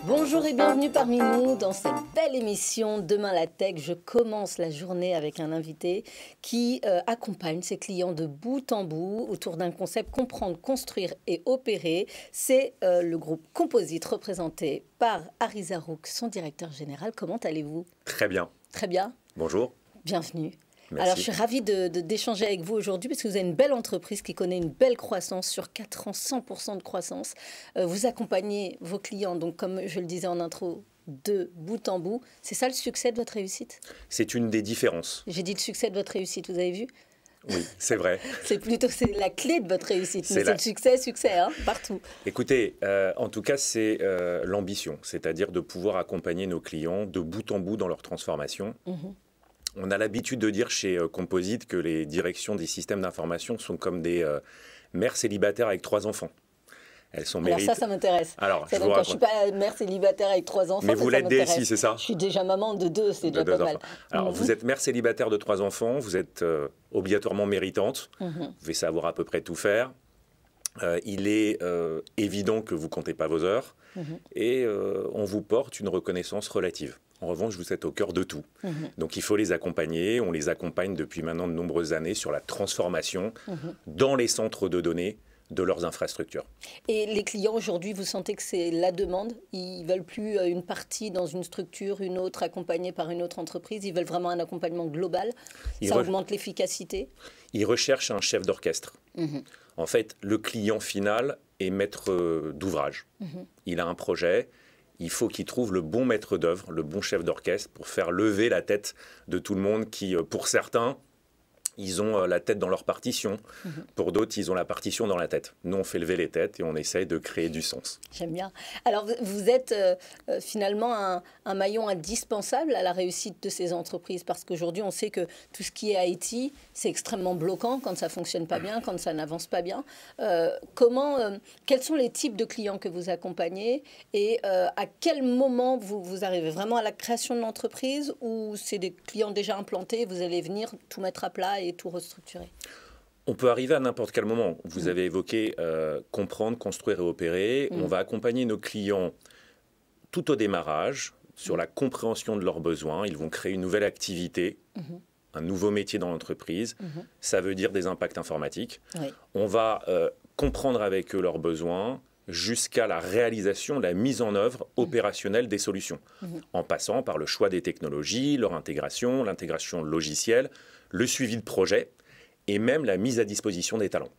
Bonjour et bienvenue parmi nous dans cette belle émission Demain la Tech. Je commence la journée avec un invité qui accompagne ses clients de bout en bout autour d'un concept comprendre, construire et opérer. C'est le groupe Composite représenté par Ariza Rouk, son directeur général. Comment allez-vous? Très bien. Très bien. Bonjour. Bienvenue. Merci. Alors, je suis ravie d'échanger avec vous aujourd'hui parce que vous avez une belle entreprise qui connaît une belle croissance sur 4 ans, 100% de croissance. Vous accompagnez vos clients, donc comme je le disais en intro, de bout en bout. C'est ça le succès de votre réussite? C'est une des différences. J'ai dit le succès de votre réussite, vous avez vu? Oui, c'est vrai. C'est la clé de votre réussite, mais c'est le succès, hein, partout. Écoutez, en tout cas, c'est l'ambition, c'est-à-dire de pouvoir accompagner nos clients de bout en bout dans leur transformation. On a l'habitude de dire chez Composite que les directions des systèmes d'information sont comme des mères célibataires avec 3 enfants. Elles sont Alors ça m'intéresse. Alors, je ne suis pas mère célibataire avec 3 enfants. Mais vous l'êtes DSI, c'est ça? Je suis déjà maman de 2, c'est déjà pas mal. Alors, vous êtes mère célibataire de 3 enfants, vous êtes obligatoirement méritante, vous devez savoir à peu près tout faire. Il est évident que vous ne comptez pas vos heures et on vous porte une reconnaissance relative. En revanche, vous êtes au cœur de tout. Donc, il faut les accompagner. On les accompagne depuis maintenant de nombreuses années sur la transformation dans les centres de données de leurs infrastructures. Et les clients aujourd'hui, vous sentez que c'est la demande? Ils ne veulent plus une partie dans une structure, une autre accompagnée par une autre entreprise. Ils veulent vraiment un accompagnement global. Ça augmente l'efficacité. Ils recherchent un chef d'orchestre. En fait, le client final est maître d'ouvrage. Il a un projet. Il faut qu'il trouve le bon maître d'œuvre, le bon chef d'orchestre pour faire lever la tête de tout le monde qui, pour certains, ils ont la tête dans leur partition. Pour d'autres, ils ont la partition dans la tête. Nous, on fait lever les têtes et on essaye de créer du sens. J'aime bien. Alors, vous êtes finalement un maillon indispensable à la réussite de ces entreprises parce qu'aujourd'hui, on sait que tout ce qui est IT, c'est extrêmement bloquant quand ça ne fonctionne pas bien, quand ça n'avance pas bien. Quels sont les types de clients que vous accompagnez et à quel moment vous arrivez vraiment à la création de l'entreprise ou c'est des clients déjà implantés, vous allez venir tout mettre à plat et tout restructurer? On peut arriver à n'importe quel moment. Vous avez évoqué comprendre, construire et opérer. On va accompagner nos clients tout au démarrage sur la compréhension de leurs besoins. Ils vont créer une nouvelle activité, un nouveau métier dans l'entreprise. Ça veut dire des impacts informatiques. On va comprendre avec eux leurs besoins jusqu'à la réalisation, la mise en œuvre opérationnelle des solutions, en passant par le choix des technologies, leur intégration, l'intégration logicielle, le suivi de projet et même la mise à disposition des talents,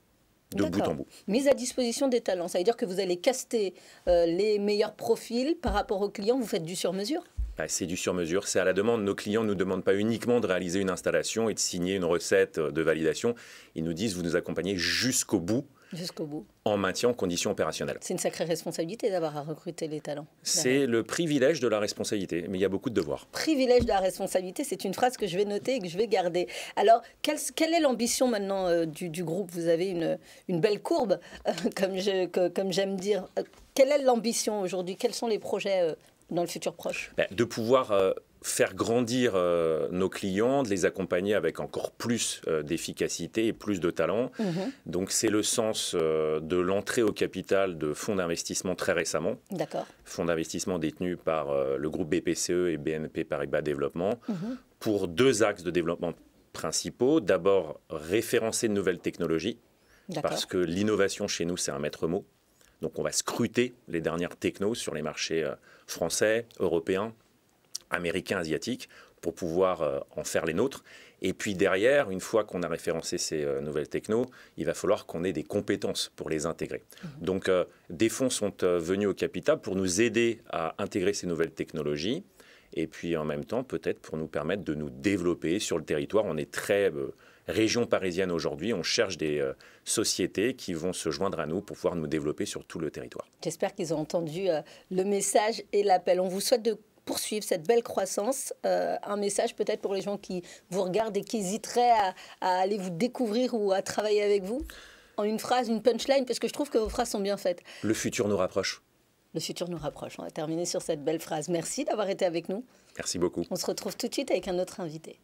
de bout en bout. Mise à disposition des talents, ça veut dire que vous allez caster les meilleurs profils par rapport aux clients, vous faites du sur-mesure? C'est du sur-mesure, c'est à la demande. Nos clients ne nous demandent pas uniquement de réaliser une installation et de signer une recette de validation. Ils nous disent, vous nous accompagnez jusqu'au bout. Jusqu'au bout. En maintien en conditions opérationnelles. C'est une sacrée responsabilité d'avoir à recruter les talents. C'est le privilège de la responsabilité, mais il y a beaucoup de devoirs. Privilège de la responsabilité, c'est une phrase que je vais noter et que je vais garder. Alors, quelle est l'ambition maintenant du groupe? Vous avez une belle courbe, comme j'aime dire. Quelle est l'ambition aujourd'hui? Quels sont les projets dans le futur proche? De pouvoir faire grandir nos clients, de les accompagner avec encore plus d'efficacité et plus de talent. Donc c'est le sens de l'entrée au capital de fonds d'investissement très récemment. D'accord. Fonds d'investissement détenus par le groupe BPCE et BNP Paribas Développement pour 2 axes de développement principaux. D'abord, référencer de nouvelles technologies parce que l'innovation chez nous, c'est un maître mot. Donc on va scruter les dernières technos sur les marchés français, européens, américains, asiatiques, pour pouvoir en faire les nôtres. Et puis derrière, une fois qu'on a référencé ces nouvelles technos, il va falloir qu'on ait des compétences pour les intégrer. Donc des fonds sont venus au capital pour nous aider à intégrer ces nouvelles technologies et puis en même temps peut-être pour nous permettre de nous développer sur le territoire. On est très région parisienne aujourd'hui, on cherche des sociétés qui vont se joindre à nous pour pouvoir nous développer sur tout le territoire. J'espère qu'ils ont entendu le message et l'appel. On vous souhaite de poursuivre cette belle croissance. Un message peut-être pour les gens qui vous regardent et qui hésiteraient à aller vous découvrir ou à travailler avec vous? En une phrase, une punchline, parce que je trouve que vos phrases sont bien faites. Le futur nous rapproche. Le futur nous rapproche. On va terminer sur cette belle phrase. Merci d'avoir été avec nous. Merci beaucoup. On se retrouve tout de suite avec un autre invité.